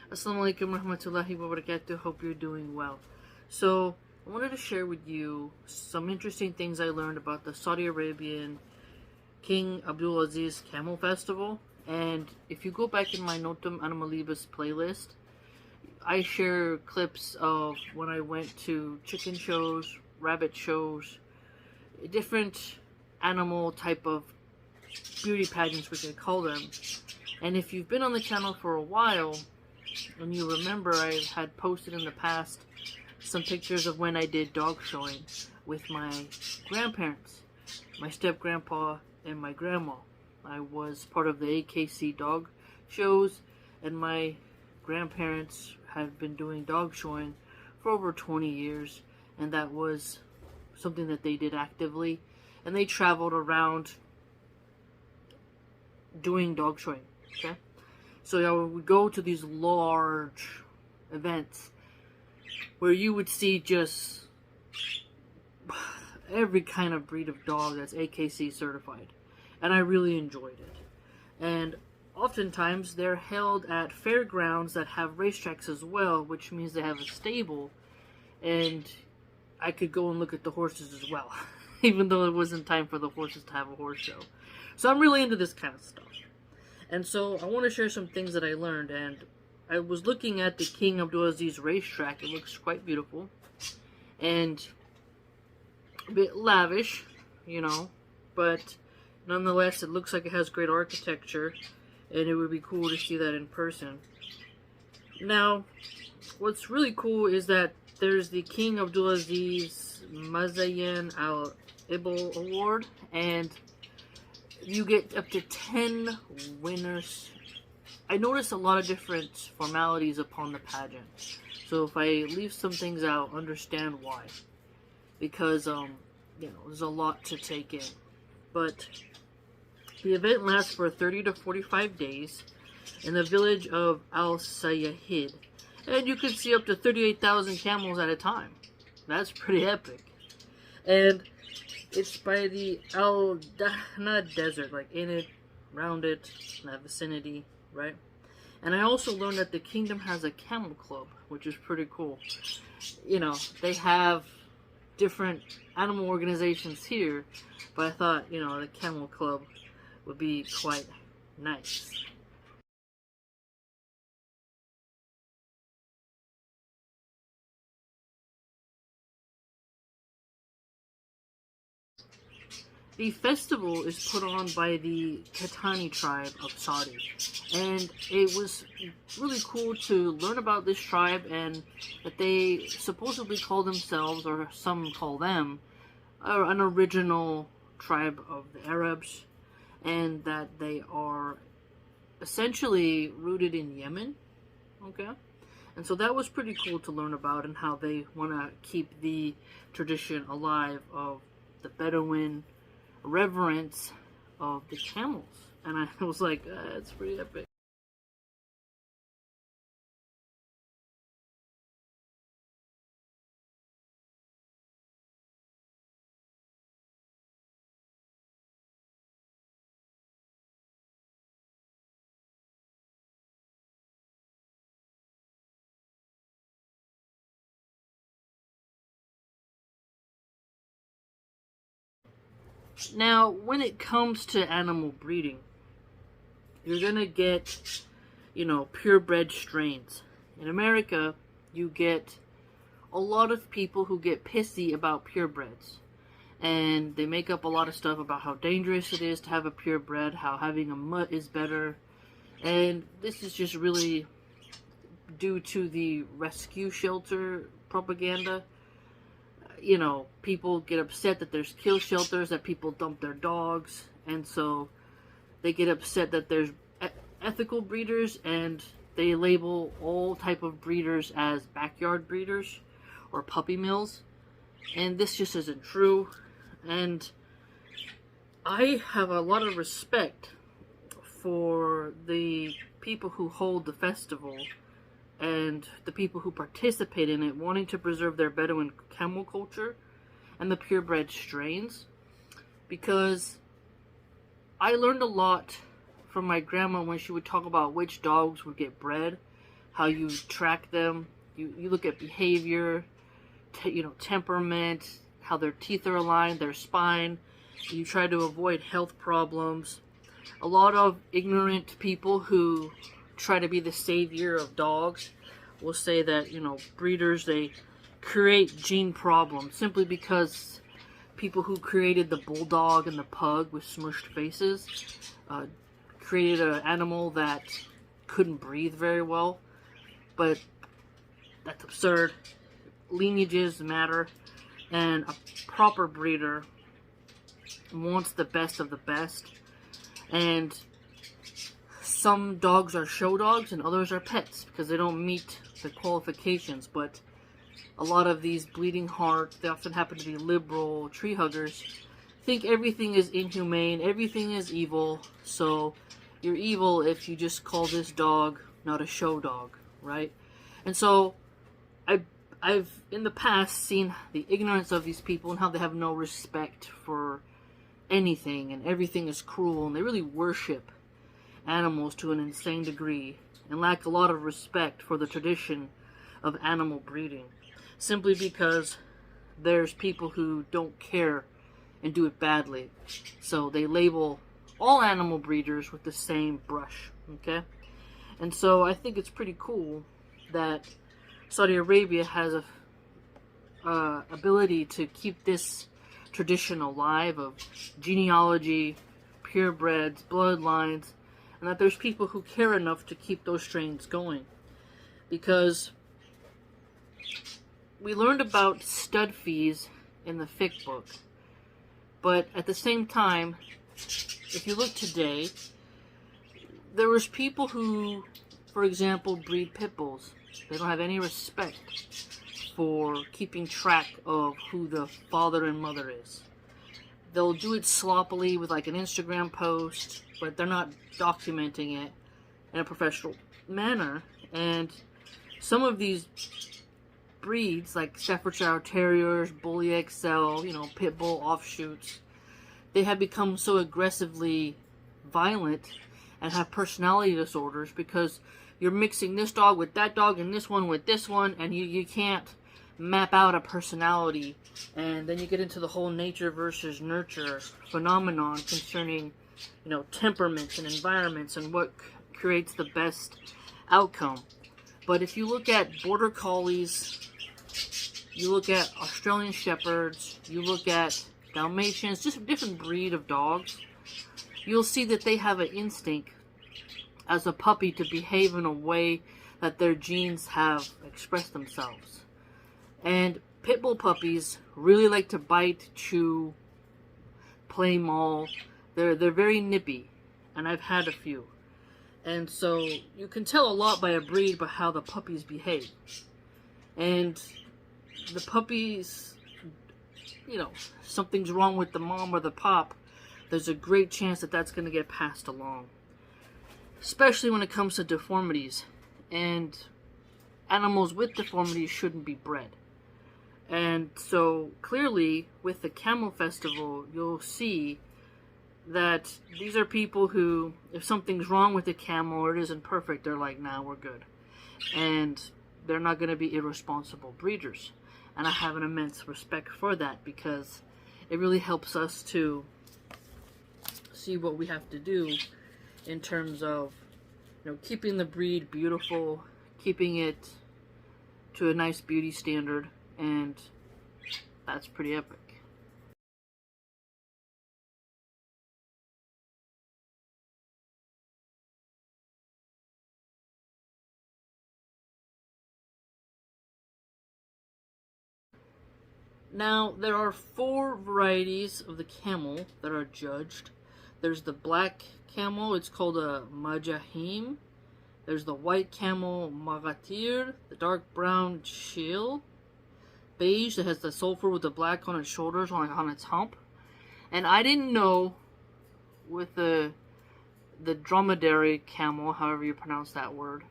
Assalamu alaikum warahmatullahi wabarakatuh. Hope you're doing well. So, I wanted to share with you some interesting things I learned about the Saudi Arabian King Abdulaziz Camel Festival. And if you go back in my Notum Animalibus playlist, I share clips of when I went to chicken shows, rabbit shows, different animal type of beauty pageants, we could call them. And if you've been on the channel for a while, and you remember, I had posted in the past some pictures of when I did dog showing with my grandparents, my step-grandpa and my grandma. I was part of the AKC dog shows, and my grandparents had been doing dog showing for over 20 years, and that was something that they did actively, and they traveled around doing dog showing, okay? So I would go to these large events where you would see just every kind of breed of dog that's AKC certified. And I really enjoyed it. And oftentimes they're held at fairgrounds that have racetracks as well, which means they have a stable. And I could go and look at the horses as well, even though it wasn't time for the horses to have a horse show. So I'm really into this kind of stuff. And so I want to share some things that I learned, and I was looking at the King Abdulaziz racetrack. It looks quite beautiful and a bit lavish, you know, but nonetheless it looks like it has great architecture, and it would be cool to see that in person. Now, what's really cool is that there's the King Abdulaziz Mazayan Al-Ibl Award, and you get up to 10 winners. I noticed a lot of different formalities upon the pageant. So if I leave some things out, understand why. Because, you know, there's a lot to take in. But the event lasts for 30 to 45 days in the village of Al-Sayahid. And you can see up to 38,000 camels at a time. That's pretty epic. And it's by the Al-Dahna Desert, like in it, around it, in that vicinity, right? And I also learned that the kingdom has a camel club, which is pretty cool. You know, they have different animal organizations here, but I thought, you know, the camel club would be quite nice. The festival is put on by the Katani tribe of Saudi, and it was really cool to learn about this tribe, and that they supposedly call themselves, or some call them, an original tribe of the Arabs, and that they are essentially rooted in Yemen, okay? And so that was pretty cool to learn about, and how they want to keep the tradition alive of the Bedouin reverence of the camels. And I was like, it's pretty epic. Now, when it comes to animal breeding, you're gonna get, you know, purebred strains. In America, you get a lot of people who get pissy about purebreds. And they make up a lot of stuff about how dangerous it is to have a purebred, how having a mutt is better. And this is just really due to the rescue shelter propaganda. You know, people get upset that there's kill shelters, that people dump their dogs, and so they get upset that there's ethical breeders, and they label all type of breeders as backyard breeders or puppy mills, and this just isn't true. And I have a lot of respect for the people who hold the festival and the people who participate in it, wanting to preserve their Bedouin camel culture and the purebred strains, because I learned a lot from my grandma when she would talk about which dogs would get bred, how you track them. You look at behavior, temperament, how their teeth are aligned, their spine. You try to avoid health problems. A lot of ignorant people who try to be the savior of dogs will say that, breeders, they create gene problems simply because people who created the bulldog and the pug with smushed faces created an animal that couldn't breathe very well. But that's absurd. Lineages matter, and a proper breeder wants the best of the best. And some dogs are show dogs and others are pets because they don't meet the qualifications. But a lot of these bleeding heart, they often happen to be liberal tree huggers, think everything is inhumane, everything is evil. So you're evil if you just call this dog not a show dog, right? And so I've in the past seen the ignorance of these people and how they have no respect for anything and everything is cruel, and they really worship animals to an insane degree and lack a lot of respect for the tradition of animal breeding, simply because there's people who don't care and do it badly. So they label all animal breeders with the same brush, okay? And so I think it's pretty cool that Saudi Arabia has a ability to keep this tradition alive of genealogy, purebreds, bloodlines, and that there's people who care enough to keep those strains going. Because we learned about stud fees in the fiqh book, but at the same time, if you look today, there was people who, for example, breed pit bulls. They don't have any respect for keeping track of who the father and mother is. They'll do it sloppily with like an Instagram post, but they're not documenting it in a professional manner. And some of these breeds, like Staffordshire Terriers, Bully XL, pit bull offshoots, they have become so aggressively violent and have personality disorders because you're mixing this dog with that dog and this one with this one, and you can't map out a personality. And then you get into the whole nature versus nurture phenomenon concerning, temperaments and environments and what creates the best outcome. But if you look at border collies, you look at Australian shepherds, you look at Dalmatians, just a different breed of dogs, you'll see that they have an instinct as a puppy to behave in a way that their genes have expressed themselves. And pit bull puppies really like to bite, chew, play maul. They're very nippy, and I've had a few. And so you can tell a lot by a breed by how the puppies behave. And the puppies, something's wrong with the mom or the pop, there's a great chance that that's going to get passed along. Especially when it comes to deformities. And animals with deformities shouldn't be bred. And so clearly with the Camel Festival, you'll see that these are people who, if something's wrong with the camel or it isn't perfect, they're like, nah, we're good. And they're not going to be irresponsible breeders. And I have an immense respect for that because it really helps us to see what we have to do in terms of, keeping the breed beautiful, keeping it to a nice beauty standard, and that's pretty epic. Now, there are 4 varieties of the camel that are judged. There's the black camel, it's called a Majahim. There's the white camel, Magatir. The dark brown Shil. Beige, that has the sulfur with the black on its shoulders, on its hump. And I didn't know with the dromedary camel, however you pronounce that word,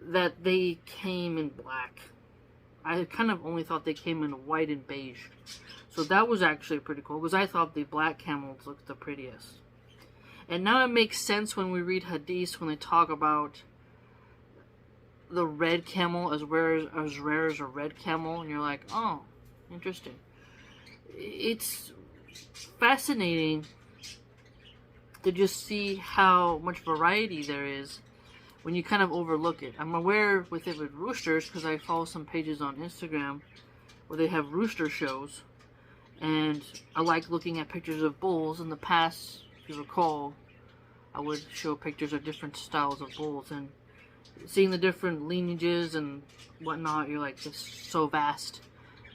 that they came in black. I kind of only thought they came in white and beige. So that was actually pretty cool, because I thought the black camels looked the prettiest. And now it makes sense when we read hadiths, when they talk about the red camel as rare as a red camel, and you're like, oh, interesting. It's fascinating to just see how much variety there is when you kind of overlook it. I'm aware with roosters because I follow some pages on Instagram where they have rooster shows, and I like looking at pictures of bulls. In the past, if you recall, I would show pictures of different styles of bulls, and seeing the different lineages and whatnot, you're like, this is so vast.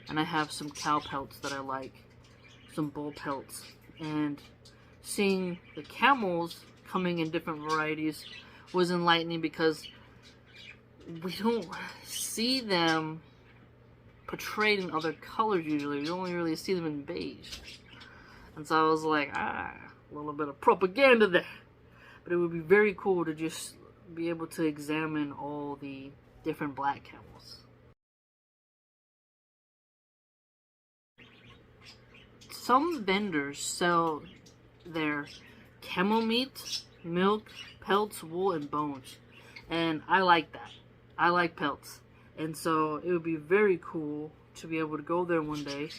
And I have some cow pelts that I like, some bull pelts, and seeing the camels coming in different varieties was enlightening because we don't see them portrayed in other colors usually. We only really see them in beige. And so I was like, a little bit of propaganda there. But it would be very cool to just be able to examine all the different black camels. Some vendors sell their camel meat, milk, pelts, wool, and bones. And I like that. I like pelts. And so it would be very cool to be able to go there one day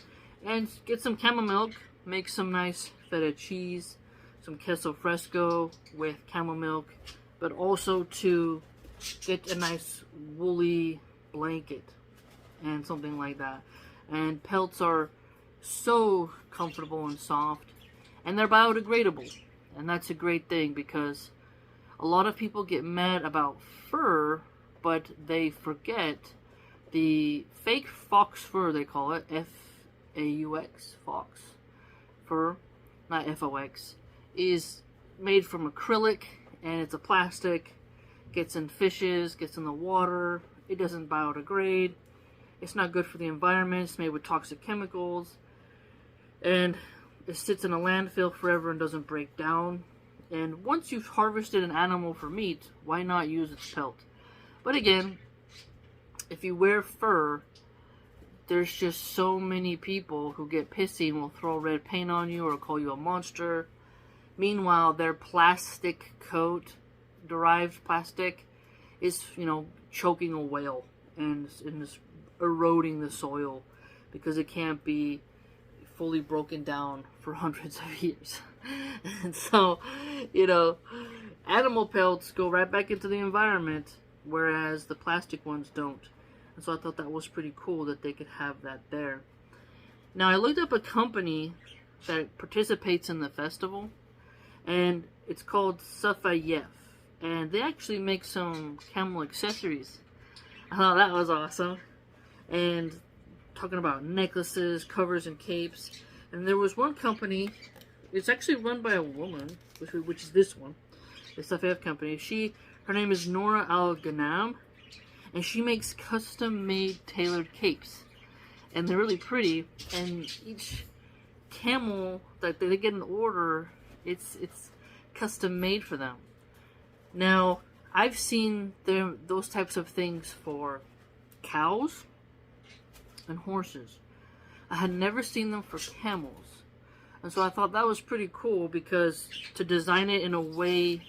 and get some camel milk, make some nice feta cheese, some queso fresco with camel milk, but also to get a nice woolly blanket and something like that. And pelts are so comfortable and soft, and they're biodegradable, and that's a great thing because a lot of people get mad about fur, but they forget the fake fox fur, they call it, F-A-U-X, fox fur, not F-O-X, is made from acrylic, and it's a plastic, gets in fishes, gets in the water, it doesn't biodegrade, it's not good for the environment, it's made with toxic chemicals, and it sits in a landfill forever and doesn't break down. And once you've harvested an animal for meat, why not use its pelt? But again, if you wear fur, there's just so many people who get pissy and will throw red paint on you or call you a monster. Meanwhile, their plastic coat, derived plastic, is, choking a whale and is eroding the soil because it can't be fully broken down for hundreds of years. And so, animal pelts go right back into the environment, whereas the plastic ones don't. And so I thought that was pretty cool that they could have that there. Now, I looked up a company that participates in the festival, and it's called Philosophers, and they actually make some camel accessories. I thought that was awesome. And talking about necklaces, covers, and capes. And there was one company, it's actually run by a woman, which is this one, the Philosophers company. Her name is Nora Al-Ghanam, and she makes custom-made tailored capes. And they're really pretty, and each camel that they get an order, it's custom-made for them. Now, I've seen those types of things for cows and horses. I had never seen them for camels. And so I thought that was pretty cool because to design it in a way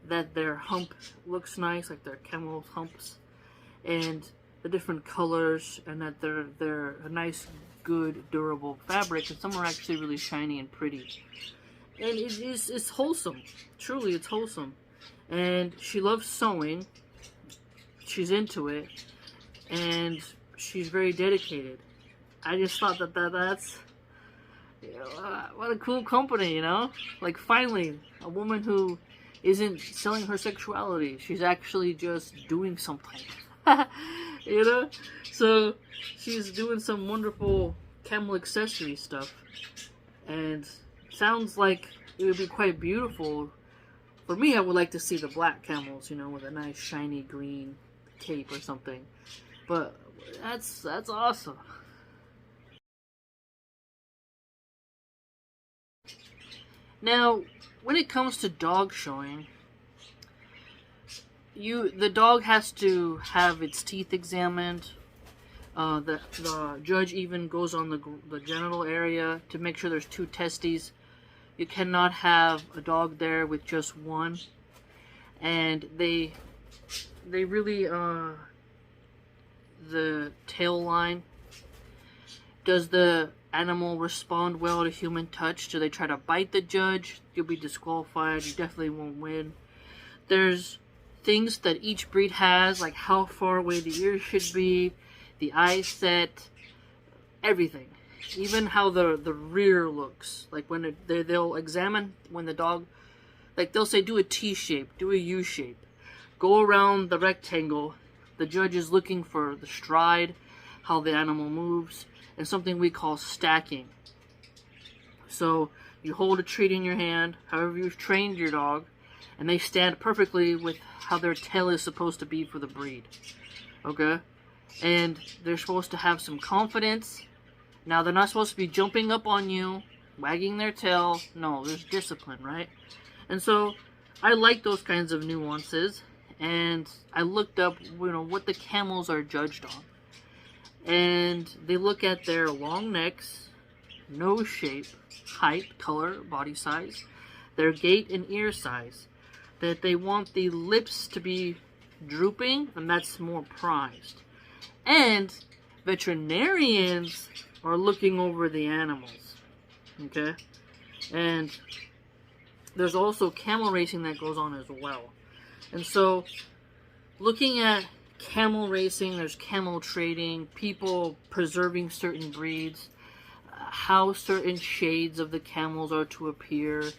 that their hump looks nice, like their camel humps, and the different colors, and that they're a nice, good, durable fabric, and some are actually really shiny and pretty. And it's wholesome. Truly, it's wholesome. And she loves sewing. She's into it. And she's very dedicated. I just thought that's what a cool company, Like, finally, a woman who isn't selling her sexuality. She's actually just doing something. So she's doing some wonderful camel accessory stuff. And sounds like it would be quite beautiful. For me, I would like to see the black camels, with a nice shiny green cape or something. But that's awesome. Now, when it comes to dog showing, the dog has to have its teeth examined. The judge even goes on the genital area to make sure there's 2 testes. You cannot have a dog there with just one. And they they really, the tail line, does the animal respond well to human touch? Do they try to bite the judge? You'll be disqualified. You definitely won't win. There's things that each breed has, like how far away the ears should be, the eye set, everything. Even how the rear looks. Like when they'll examine when the dog, like they'll say do a T shape, do a U shape, go around the rectangle. The judge is looking for the stride, how the animal moves, and something we call stacking. So you hold a treat in your hand, however you've trained your dog, and they stand perfectly with how their tail is supposed to be for the breed. Okay? And they're supposed to have some confidence. Now, they're not supposed to be jumping up on you, wagging their tail. No, there's discipline, right? And so I like those kinds of nuances. And I looked up, what the camels are judged on. And they look at their long necks, nose shape, height, color, body size, their gait and ear size. That they want the lips to be drooping, and that's more prized. And veterinarians are looking over the animals. Okay? And there's also camel racing that goes on as well. And so, looking at camel racing, there's camel trading, people preserving certain breeds, how certain shades of the camels are to appear,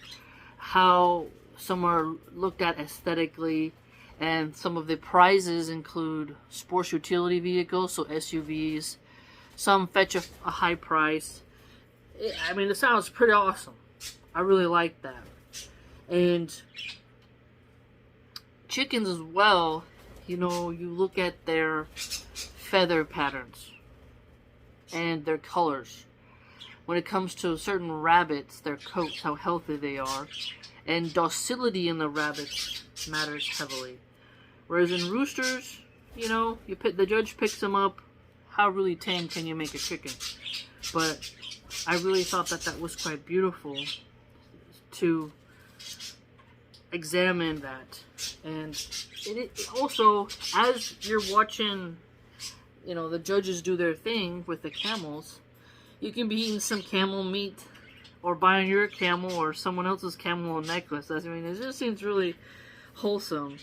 how some are looked at aesthetically, and some of the prizes include sports utility vehicles, so SUVs. Some fetch a high price. I mean, it sounds pretty awesome. I really like that. And chickens as well, you look at their feather patterns and their colors. When it comes to certain rabbits, their coats, how healthy they are, and docility in the rabbits matters heavily. Whereas in roosters, the judge picks them up. How really tame can you make a chicken? But I really thought that was quite beautiful to examine that. And it also, as you're watching, the judges do their thing with the camels, you can be eating some camel meat or buying your camel or someone else's camel necklace. I mean, it just seems really wholesome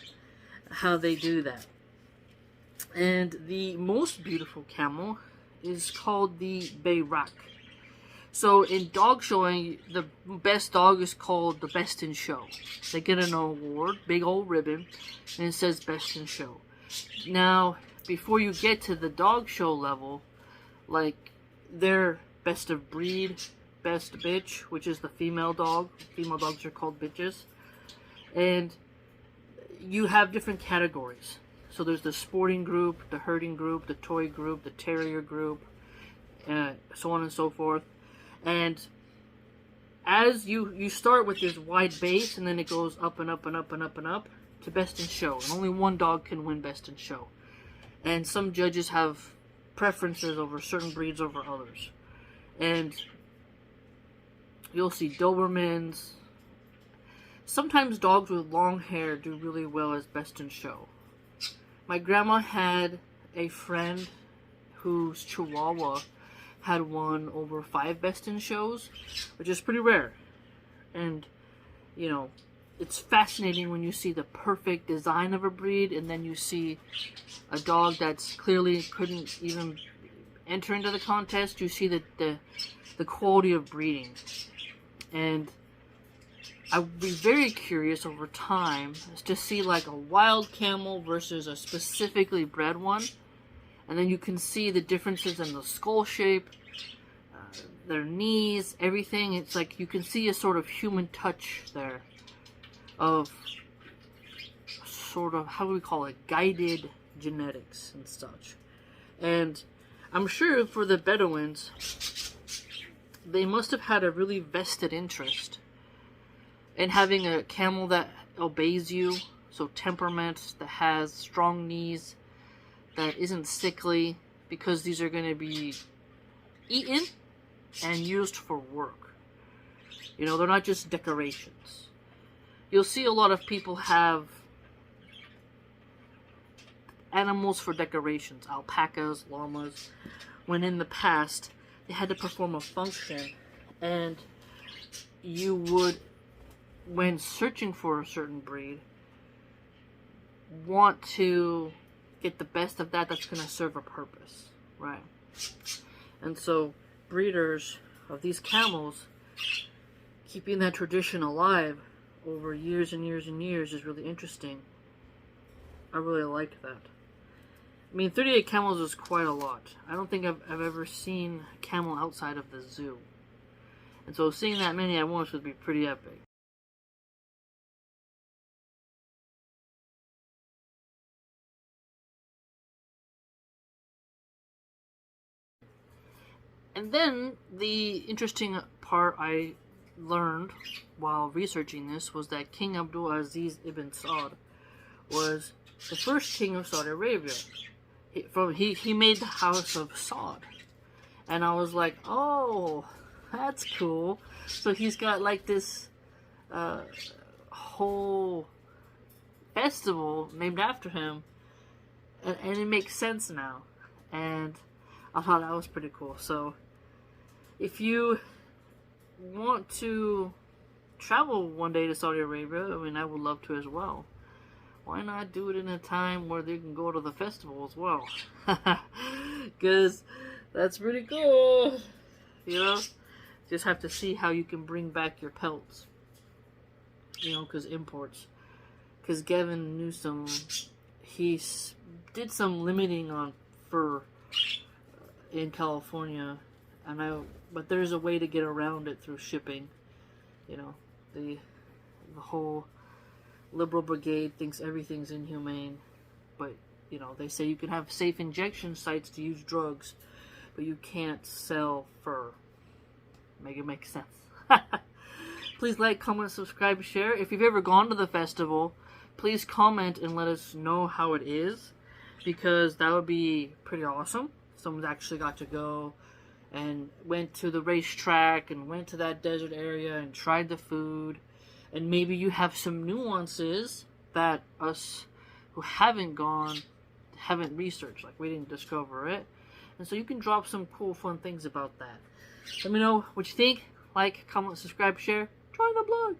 how they do that. And the most beautiful camel is called the Bayrak. So in dog showing, the best dog is called the best in show. They get an award, big old ribbon, and it says best in show. Now, before you get to the dog show level, like their best of breed, best bitch, which is the female dog. Female dogs are called bitches. And you have different categories. So there's the sporting group, the herding group, the toy group, the terrier group, so on and so forth. And as you start with this wide base, and then it goes up and up and up and up and up to best in show. And only one dog can win best in show. And some judges have preferences over certain breeds over others. And you'll see Dobermans. Sometimes dogs with long hair do really well as best in show. My grandma had a friend whose Chihuahua had won over 5 best in shows, which is pretty rare. And, it's fascinating when you see the perfect design of a breed, and then you see a dog that's clearly couldn't even enter into the contest. You see the quality of breeding. And I would be very curious over time to see like a wild camel versus a specifically bred one. And then you can see the differences in the skull shape, their knees, everything. It's like you can see a sort of human touch there of sort of, how do we call it, guided genetics and such. And I'm sure for the Bedouins, they must have had a really vested interest in having a camel that obeys you, so temperament, that has strong knees, that isn't sickly, because these are going to be eaten and used for work. They're not just decorations. You'll see a lot of people have animals for decorations, alpacas, llamas, when in the past they had to perform a function, and you would, when searching for a certain breed, want to get the best of that that's going to serve a purpose, right? And so breeders of these camels, keeping that tradition alive over years and years and years is really interesting. I really like that. I mean, 38 camels is quite a lot. I don't think I've ever seen a camel outside of the zoo. And so seeing that many at once would be pretty epic. And then the interesting part I learned while researching this was that King Abdulaziz ibn Saud was the first king of Saudi Arabia. He made the House of Saud. And I was like, oh, that's cool. So he's got like this whole festival named after him. And it makes sense now. And I thought that was pretty cool. So if you want to travel one day to Saudi Arabia, I mean, I would love to as well. Why not do it in a time where they can go to the festival as well? Because that's pretty cool. You know? Just have to see how you can bring back your pelts. You know, because imports. Because Gavin Newsom, he did some limiting on fur in California. But there's a way to get around it through shipping. You know, the whole liberal brigade thinks everything's inhumane, but you know, they say you can have safe injection sites to use drugs, but you can't sell fur. Make it make sense. Please like, comment, subscribe, share. If you've ever gone to the festival, please comment and let us know how it is, because that would be pretty awesome. Someone's actually got to go and went to the racetrack and went to that desert area and tried the food. And maybe you have some nuances that us who haven't gone haven't researched, like we didn't discover it. And so you can drop some cool, fun things about that. Let me know what you think. Like, comment, subscribe, share. Join the blog.